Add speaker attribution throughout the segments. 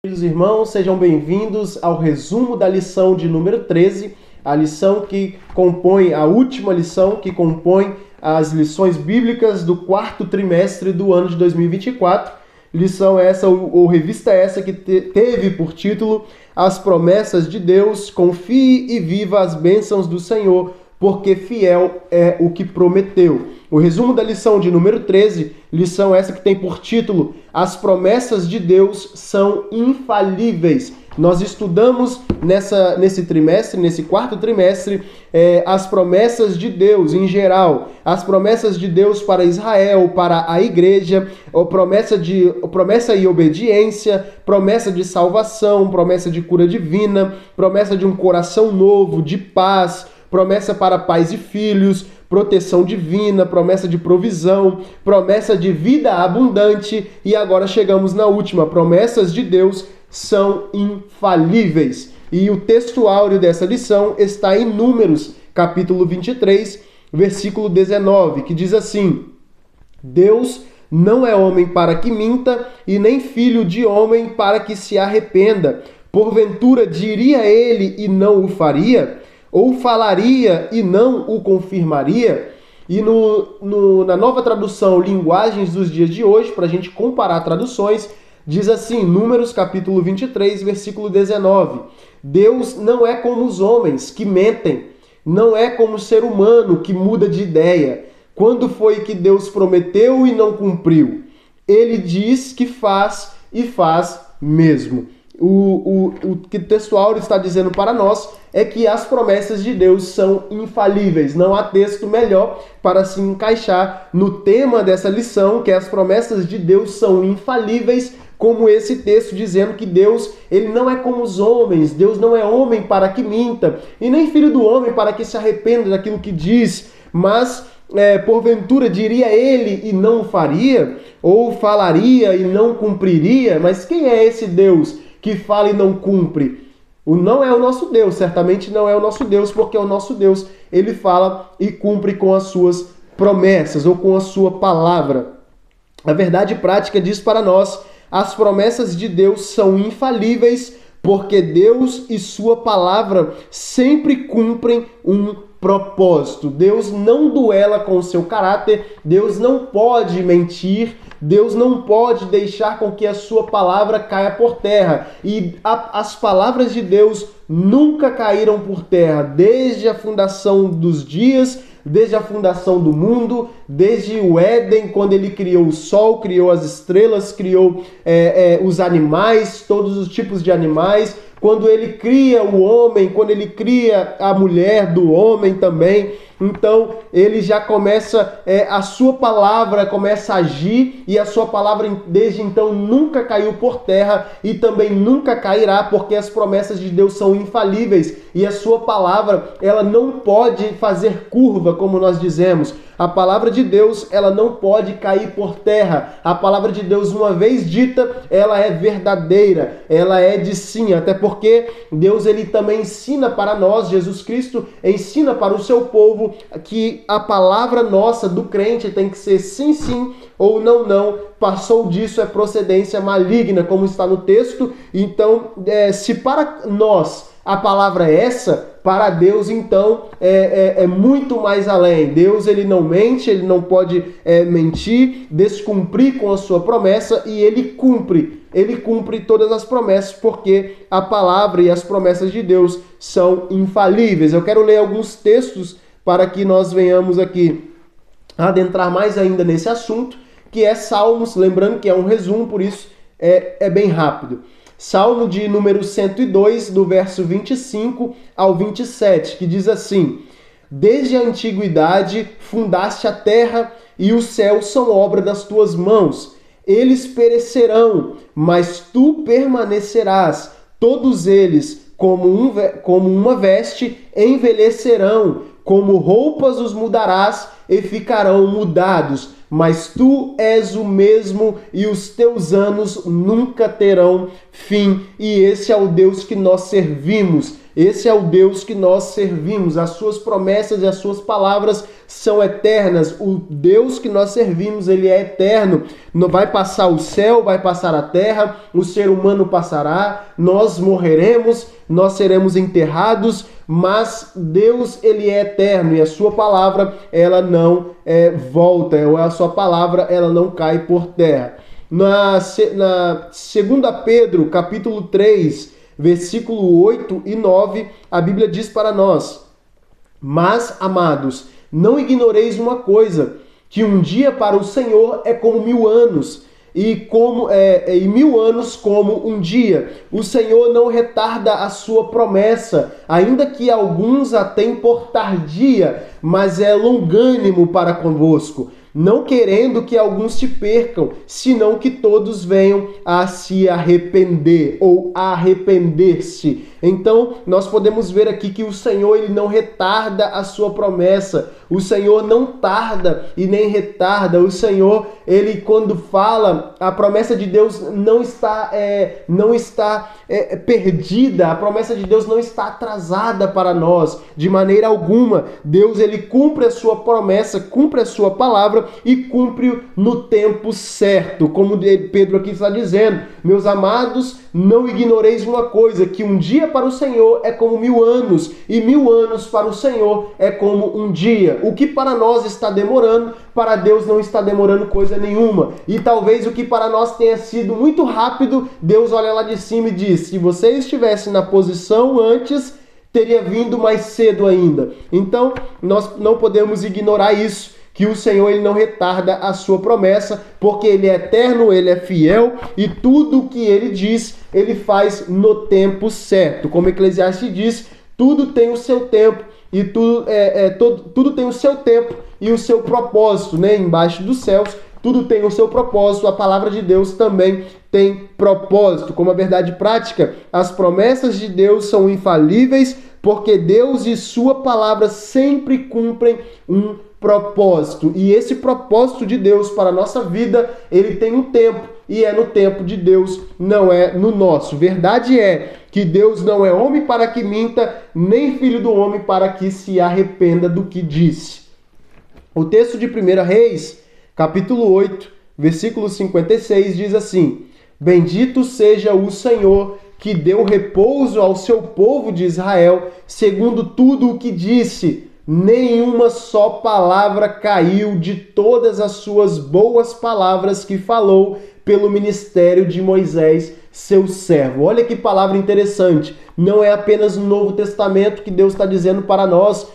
Speaker 1: Queridos irmãos, sejam bem-vindos ao resumo da lição de número 13, a lição que compõe, a última lição que compõe as lições bíblicas do quarto trimestre do ano de 2024. Lição essa, ou revista essa, que teve por título As Promessas de Deus, confie e viva as bênçãos do Senhor, porque fiel é o que prometeu. O resumo da lição de número 13, lição essa que tem por título As Promessas de Deus são infalíveis. Nós estudamos nesse trimestre, nesse quarto trimestre, as promessas de Deus em geral, as promessas de Deus para Israel, para a igreja, promessa e obediência, promessa de salvação, promessa de cura divina, promessa de um coração novo, de paz, promessa para pais e filhos, proteção divina, promessa de provisão, promessa de vida abundante e agora chegamos na última, promessas de Deus são infalíveis. E o texto áureo dessa lição está em Números, capítulo 23, versículo 19, que diz assim: Deus não é homem para que minta, e nem filho de homem para que se arrependa. Porventura diria ele e não o faria? Ou falaria e não o confirmaria? E na nova tradução Linguagens dos Dias de Hoje, para a gente comparar traduções, diz assim, Números capítulo 23, versículo 19. Deus não é como os homens que mentem, não é como o ser humano que muda de ideia. Quando foi que Deus prometeu e não cumpriu? Ele diz que faz e faz mesmo. O que o texto áureo está dizendo para nós é que as promessas de Deus são infalíveis. Não há texto melhor para se encaixar no tema dessa lição, que as promessas de Deus são infalíveis, como esse texto dizendo que Deus, ele não é como os homens, Deus não é homem para que minta, e nem filho do homem para que se arrependa daquilo que diz, mas porventura diria ele e não faria, ou falaria e não cumpriria. Mas quem é esse Deus que fala e não cumpre? Não é o nosso Deus, certamente não é o nosso Deus, porque o nosso Deus, ele fala e cumpre com as suas promessas ou com a sua palavra. A verdade prática diz para nós: as promessas de Deus são infalíveis, porque Deus e sua palavra sempre cumprem um propósito. Deus não duela com o seu caráter, Deus não pode mentir, Deus não pode deixar com que a sua palavra caia por terra. E as palavras de Deus nunca caíram por terra, desde a fundação dos dias, desde a fundação do mundo, desde o Éden, quando ele criou o sol, criou as estrelas, criou os animais, todos os tipos de animais, quando ele cria o homem, quando ele cria a mulher do homem também. Então ele já começa, a sua palavra começa a agir, e a sua palavra desde então nunca caiu por terra e também nunca cairá, porque as promessas de Deus são infalíveis e a sua palavra, ela não pode fazer curva, como nós dizemos. A palavra de Deus, ela não pode cair por terra. A palavra de Deus, uma vez dita, ela é verdadeira, ela é de sim, até porque Deus, ele também ensina para nós, Jesus Cristo ensina para o seu povo que a palavra nossa do crente tem que ser sim, sim, ou não, não. Passou disso é procedência maligna, como está no texto. Então, se para nós a palavra é essa, para Deus, então, é muito mais além. Deus, ele não mente, ele não pode mentir, descumprir com a sua promessa, e ele cumpre todas as promessas, porque a palavra e as promessas de Deus são infalíveis. Eu quero ler alguns textos para que nós venhamos aqui adentrar mais ainda nesse assunto, que é Salmos, lembrando que é um resumo, por isso é bem rápido. Salmo de número 102, do verso 25 ao 27, que diz assim: Desde a antiguidade fundaste a terra, e os céus são obra das tuas mãos. Eles perecerão, mas tu permanecerás. Todos eles, como uma veste, envelhecerão, como roupas os mudarás e ficarão mudados, mas tu és o mesmo e os teus anos nunca terão fim. E esse é o Deus que nós servimos. Esse é o Deus que nós servimos. As suas promessas e as suas palavras são eternas. O Deus que nós servimos, ele é eterno. Não vai passar o céu, vai passar a terra, o ser humano passará, nós morreremos, nós seremos enterrados, mas Deus, ele é eterno e a sua palavra, ela não volta, ou a sua palavra, ela não cai por terra. Na 2 Pedro, capítulo 3, versículo 8 e 9, a Bíblia diz para nós: mas, amados, não ignoreis uma coisa, que um dia para o Senhor é como 1000 anos, e 1000 anos como um dia. O Senhor não retarda a sua promessa, ainda que alguns a tenham por tardia, mas é longânimo para convosco, não querendo que alguns se percam, senão que todos venham a se arrepender ou a arrepender-se. Então, nós podemos ver aqui que o Senhor, ele não retarda a sua promessa. O Senhor não tarda e nem retarda. O Senhor, ele quando fala, a promessa de Deus não está perdida. A promessa de Deus não está atrasada para nós, de maneira alguma. Deus, ele cumpre a sua promessa, cumpre a sua palavra e cumpre no tempo certo. Como Pedro aqui está dizendo: meus amados, não ignoreis uma coisa, que um dia para o Senhor é como 1000 anos, e 1000 anos para o Senhor é como um dia. O que para nós está demorando, para Deus não está demorando coisa nenhuma. E talvez o que para nós tenha sido muito rápido, Deus olha lá de cima e diz: se você estivesse na posição antes, teria vindo mais cedo ainda. Então, nós não podemos ignorar isso, que o Senhor, ele não retarda a sua promessa, porque ele é eterno, ele é fiel, e tudo o que ele diz, ele faz no tempo certo. Como Eclesiastes diz, tudo tem o seu tempo, e tudo tem o seu tempo e o seu propósito, né? Embaixo dos céus, tudo tem o seu propósito. A palavra de Deus também tem propósito. Como a verdade prática, as promessas de Deus são infalíveis, porque Deus e sua palavra sempre cumprem um propósito. E esse propósito de Deus para a nossa vida, ele tem um tempo, e é no tempo de Deus, não é no nosso. Verdade é que Deus não é homem para que minta, nem filho do homem para que se arrependa do que disse. O texto de 1 Reis, capítulo 8, versículo 56, diz assim: bendito seja o Senhor, que deu repouso ao seu povo de Israel, segundo tudo o que disse. Nenhuma só palavra caiu de todas as suas boas palavras que falou pelo ministério de Moisés, seu servo. Olha que palavra interessante. Não é apenas no Novo Testamento que Deus está dizendo para nós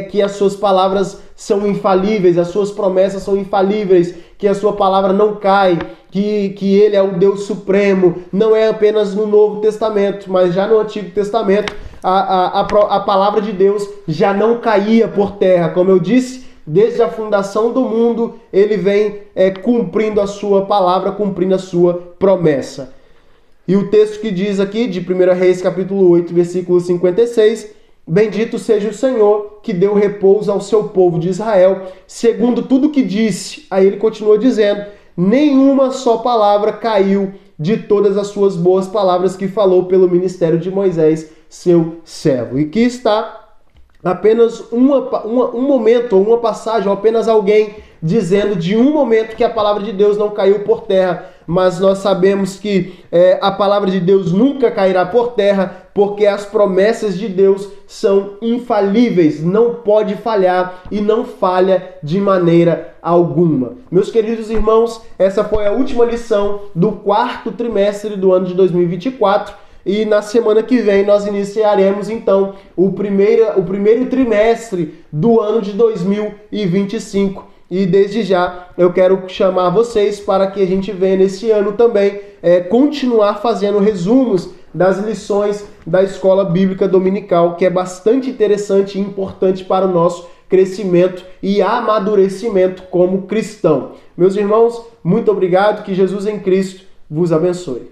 Speaker 1: que as suas palavras são infalíveis, as suas promessas são infalíveis, que a sua palavra não cai, que ele é o Deus supremo. Não é apenas no Novo Testamento, mas já no Antigo Testamento a palavra de Deus já não caía por terra. Como eu disse, desde a fundação do mundo, ele vem cumprindo a sua palavra, cumprindo a sua promessa. E o texto que diz aqui, de 1 Reis, capítulo 8, versículo 56, bendito seja o Senhor, que deu repouso ao seu povo de Israel, segundo tudo que disse. Aí ele continua dizendo: nenhuma só palavra caiu de todas as suas boas palavras que falou pelo ministério de Moisés, seu servo. E aqui está apenas um momento, ou uma passagem, ou apenas alguém dizendo de um momento que a palavra de Deus não caiu por terra, mas nós sabemos que a palavra de Deus nunca cairá por terra, porque as promessas de Deus são infalíveis, não pode falhar e não falha de maneira alguma. Meus queridos irmãos, essa foi a última lição do 4º trimestre do ano de 2024. E na semana que vem nós iniciaremos então o primeiro trimestre do ano de 2025. E desde já eu quero chamar vocês para que a gente venha nesse ano também continuar fazendo resumos das lições da Escola Bíblica Dominical, que é bastante interessante e importante para o nosso crescimento e amadurecimento como cristão. Meus irmãos, muito obrigado, que Jesus em Cristo vos abençoe.